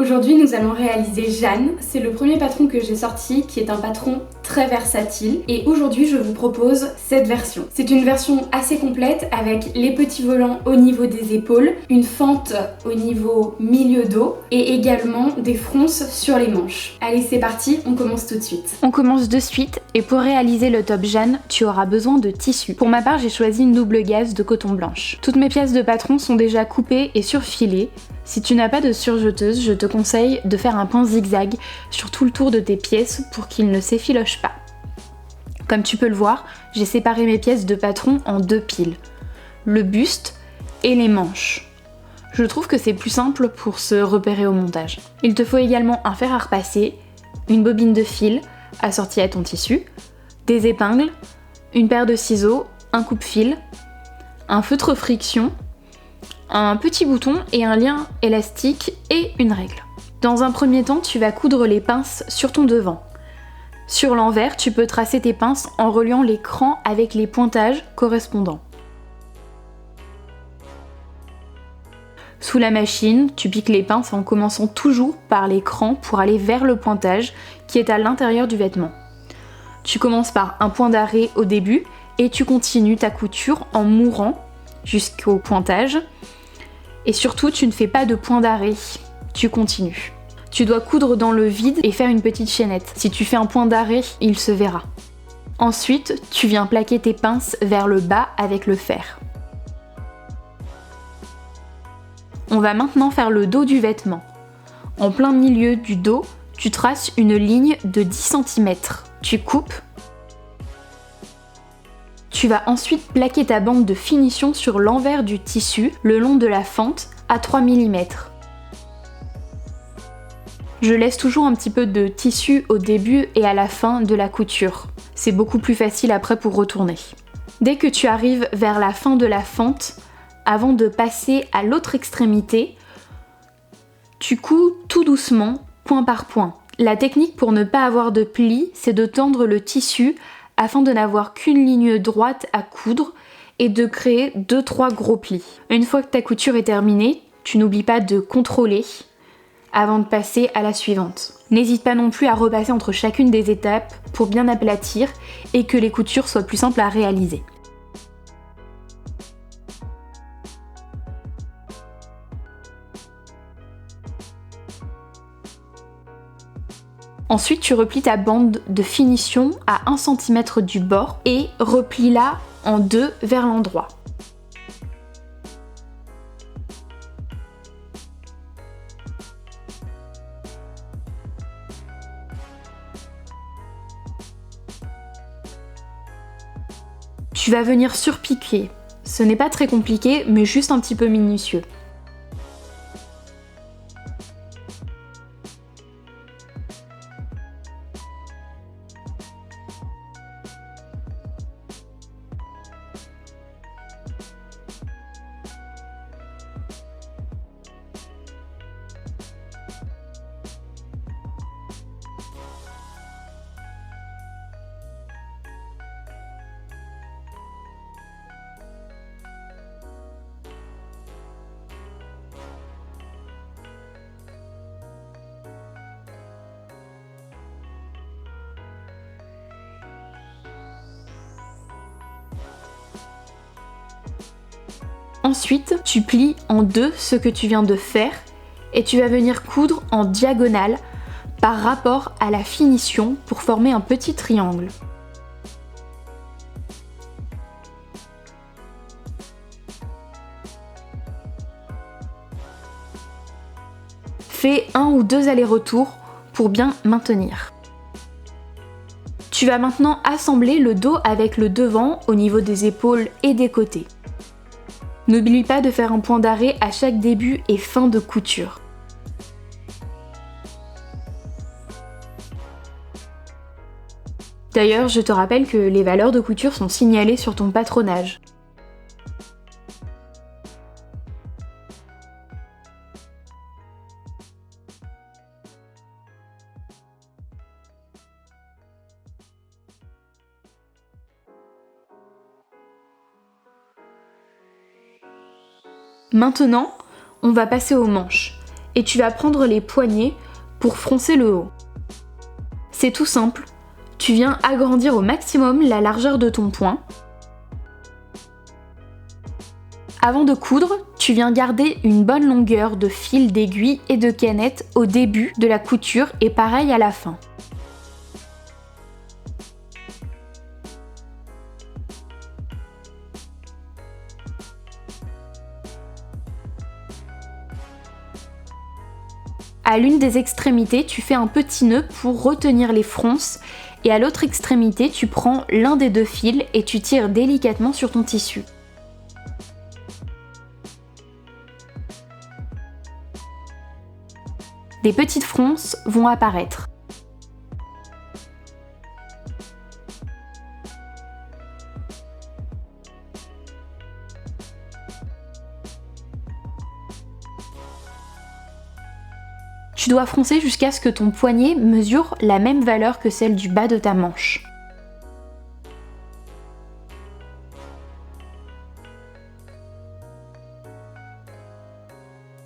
Aujourd'hui, nous allons réaliser Jeanne. C'est le premier patron que j'ai sorti, qui est un patron très versatile. Et aujourd'hui, je vous propose cette version. C'est une version assez complète avec les petits volants au niveau des épaules, une fente au niveau milieu dos et également des fronces sur les manches. Allez, c'est parti, on commence tout de suite. On commence de suite et pour réaliser le top Jeanne, tu auras besoin de tissu. Pour ma part, j'ai choisi une double gaze de coton blanche. Toutes mes pièces de patron sont déjà coupées et surfilées. Si tu n'as pas de surjeteuse, je te conseille de faire un point zigzag sur tout le tour de tes pièces pour qu'il ne s'effiloche pas. Comme tu peux le voir, j'ai séparé mes pièces de patron en deux piles, le buste et les manches. Je trouve que c'est plus simple pour se repérer au montage. Il te faut également un fer à repasser, une bobine de fil assortie à ton tissu, des épingles, une paire de ciseaux, un coupe-fil, un feutre friction, un petit bouton et un lien élastique et une règle. Dans un premier temps, tu vas coudre les pinces sur ton devant. Sur l'envers, tu peux tracer tes pinces en reliant les crans avec les pointages correspondants. Sous la machine, tu piques les pinces en commençant toujours par les crans pour aller vers le pointage qui est à l'intérieur du vêtement. Tu commences par un point d'arrêt au début et tu continues ta couture en mourant jusqu'au pointage. Et surtout, tu ne fais pas de point d'arrêt, tu continues. Tu dois coudre dans le vide et faire une petite chaînette. Si tu fais un point d'arrêt, il se verra. Ensuite, tu viens plaquer tes pinces vers le bas avec le fer. On va maintenant faire le dos du vêtement. En plein milieu du dos, tu traces une ligne de 10 cm. Tu coupes. Tu vas ensuite plaquer ta bande de finition sur l'envers du tissu, le long de la fente, à 3 mm. Je laisse toujours un petit peu de tissu au début et à la fin de la couture. C'est beaucoup plus facile après pour retourner. Dès que tu arrives vers la fin de la fente, avant de passer à l'autre extrémité, tu couds tout doucement, point par point. La technique pour ne pas avoir de plis, c'est de tendre le tissu afin de n'avoir qu'une ligne droite à coudre et de créer 2-3 gros plis. Une fois que ta couture est terminée, tu n'oublies pas de contrôler avant de passer à la suivante. N'hésite pas non plus à repasser entre chacune des étapes pour bien aplatir et que les coutures soient plus simples à réaliser. Ensuite, tu replies ta bande de finition à 1 cm du bord et replie-la en deux vers l'endroit. Tu vas venir surpiquer. Ce n'est pas très compliqué, mais juste un petit peu minutieux. Ensuite, tu plies en deux ce que tu viens de faire et tu vas venir coudre en diagonale par rapport à la finition pour former un petit triangle. Fais 1 ou 2 allers-retours pour bien maintenir. Tu vas maintenant assembler le dos avec le devant au niveau des épaules et des côtés. N'oublie pas de faire un point d'arrêt à chaque début et fin de couture. D'ailleurs, je te rappelle que les valeurs de couture sont signalées sur ton patronage. Maintenant, on va passer aux manches. et tu vas prendre les poignets pour froncer le haut. C'est tout simple, tu viens agrandir au maximum la largeur de ton poing. Avant de coudre, tu viens garder une bonne longueur de fil, d'aiguille et de canette au début de la couture et pareil à la fin. À l'une des extrémités, tu fais un petit nœud pour retenir les fronces et à l'autre extrémité, tu prends l'un des deux fils et tu tires délicatement sur ton tissu. Des petites fronces vont apparaître. Tu dois froncer jusqu'à ce que ton poignet mesure la même valeur que celle du bas de ta manche.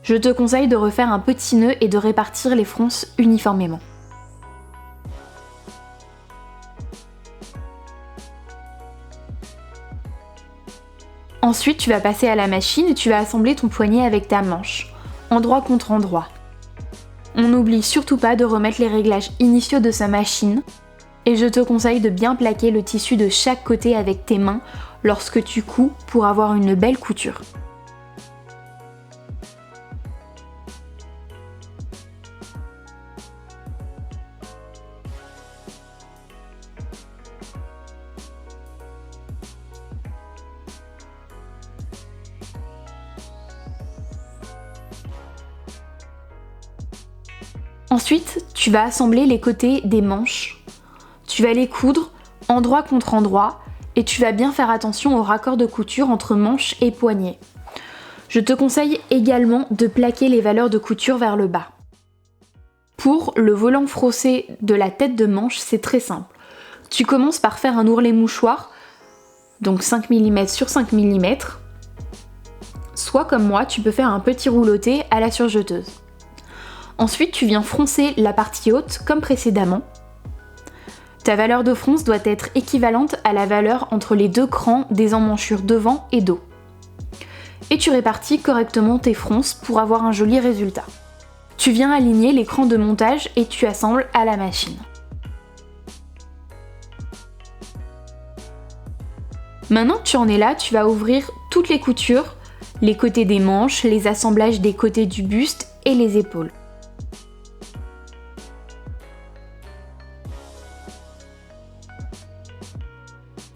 Je te conseille de refaire un petit nœud et de répartir les fronces uniformément. Ensuite, tu vas passer à la machine et tu vas assembler ton poignet avec ta manche, endroit contre endroit. On n'oublie surtout pas de remettre les réglages initiaux de sa machine et je te conseille de bien plaquer le tissu de chaque côté avec tes mains lorsque tu couds pour avoir une belle couture. Ensuite, tu vas assembler les côtés des manches. Tu vas les coudre endroit contre endroit et tu vas bien faire attention au raccord de couture entre manches et poignets. Je te conseille également de plaquer les valeurs de couture vers le bas. Pour le volant frossé de la tête de manche, c'est très simple. Tu commences par faire un ourlet mouchoir, donc 5 mm sur 5 mm. Soit comme moi, tu peux faire un petit rouloté à la surjeteuse. Ensuite, tu viens froncer la partie haute comme précédemment. Ta valeur de fronce doit être équivalente à la valeur entre les deux crans des emmanchures devant et dos. Et tu répartis correctement tes fronces pour avoir un joli résultat. Tu viens aligner les crans de montage et tu assembles à la machine. Maintenant que tu en es là, tu vas ouvrir toutes les coutures, les côtés des manches, les assemblages des côtés du buste et les épaules.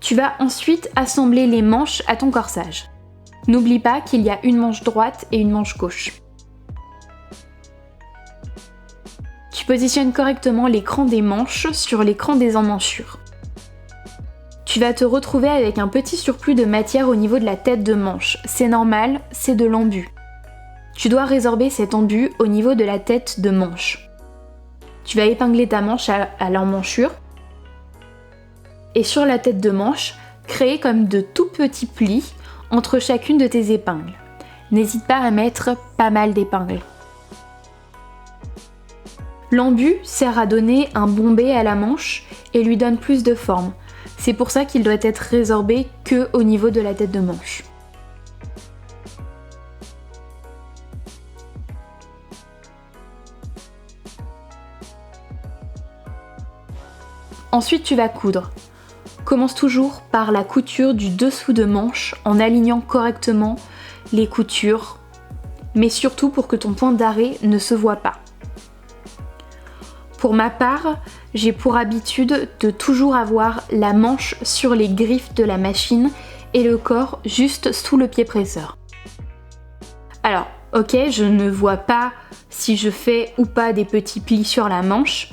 Tu vas ensuite assembler les manches à ton corsage. N'oublie pas qu'il y a une manche droite et une manche gauche. Tu positionnes correctement les crans des manches sur les crans des emmanchures. Tu vas te retrouver avec un petit surplus de matière au niveau de la tête de manche. C'est normal, c'est de l'embu. Tu dois résorber cet embu au niveau de la tête de manche. Tu vas épingler ta manche à l'emmanchure. Et sur la tête de manche, créer comme de tout petits plis entre chacune de tes épingles. N'hésite pas à mettre pas mal d'épingles. L'embu sert à donner un bombé à la manche et lui donne plus de forme. C'est pour ça qu'il doit être résorbé que au niveau de la tête de manche. Ensuite, tu vas coudre. Commence toujours par la couture du dessous de manche en alignant correctement les coutures, mais surtout pour que ton point d'arrêt ne se voit pas. Pour ma part, j'ai pour habitude de toujours avoir la manche sur les griffes de la machine et le corps juste sous le pied presseur. Alors, ok, je ne vois pas si je fais ou pas des petits plis sur la manche,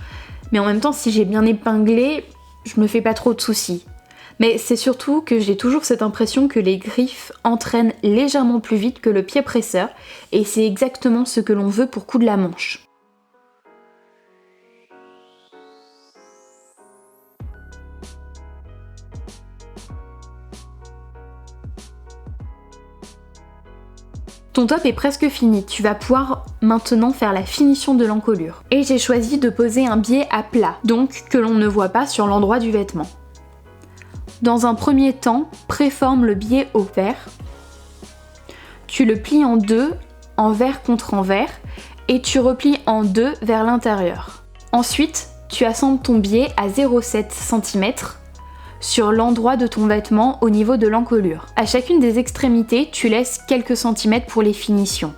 mais en même temps, si j'ai bien épinglé, je me fais pas trop de soucis. Mais c'est surtout que j'ai toujours cette impression que les griffes entraînent légèrement plus vite que le pied presseur, et c'est exactement ce que l'on veut pour coudre la manche. Ton top est presque fini, tu vas pouvoir maintenant faire la finition de l'encolure. Et j'ai choisi de poser un biais à plat, donc que l'on ne voit pas sur l'endroit du vêtement. Dans un premier temps, préforme le biais au vert. Tu le plies en deux, envers contre envers, et tu replies en deux vers l'intérieur. Ensuite, tu assembles ton biais à 0,7 cm sur l'endroit de ton vêtement au niveau de l'encolure. À chacune des extrémités, tu laisses quelques centimètres pour les finitions.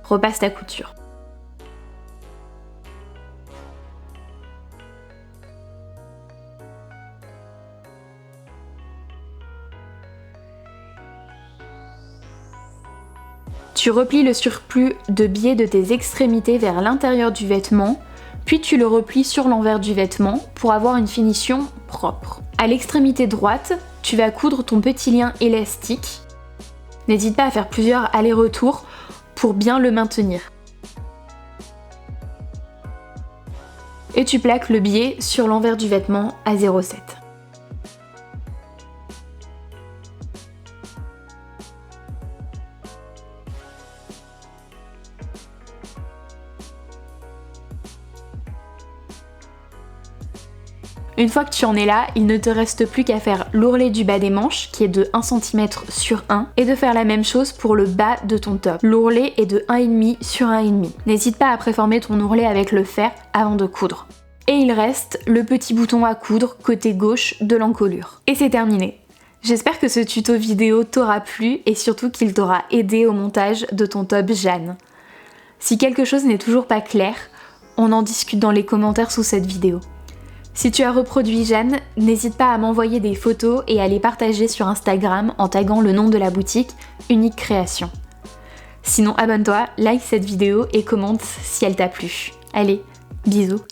Repasse ta couture. Tu replies le surplus de biais de tes extrémités vers l'intérieur du vêtement, puis tu le replies sur l'envers du vêtement pour avoir une finition propre. À l'extrémité droite, tu vas coudre ton petit lien élastique. N'hésite pas à faire plusieurs allers-retours pour bien le maintenir. Et tu plaques le biais sur l'envers du vêtement à 0,7. Une fois que tu en es là, il ne te reste plus qu'à faire l'ourlet du bas des manches qui est de 1 cm sur 1 et de faire la même chose pour le bas de ton top. L'ourlet est de 1,5 sur 1,5. N'hésite pas à préformer ton ourlet avec le fer avant de coudre. Et il reste le petit bouton à coudre côté gauche de l'encolure. Et c'est terminé. J'espère que ce tuto vidéo t'aura plu et surtout qu'il t'aura aidé au montage de ton top Jeanne. Si quelque chose n'est toujours pas clair, on en discute dans les commentaires sous cette vidéo. Si tu as reproduit Jeanne, n'hésite pas à m'envoyer des photos et à les partager sur Instagram en taguant le nom de la boutique Unique Création. Sinon abonne-toi, like cette vidéo et commente si elle t'a plu. Allez, bisous!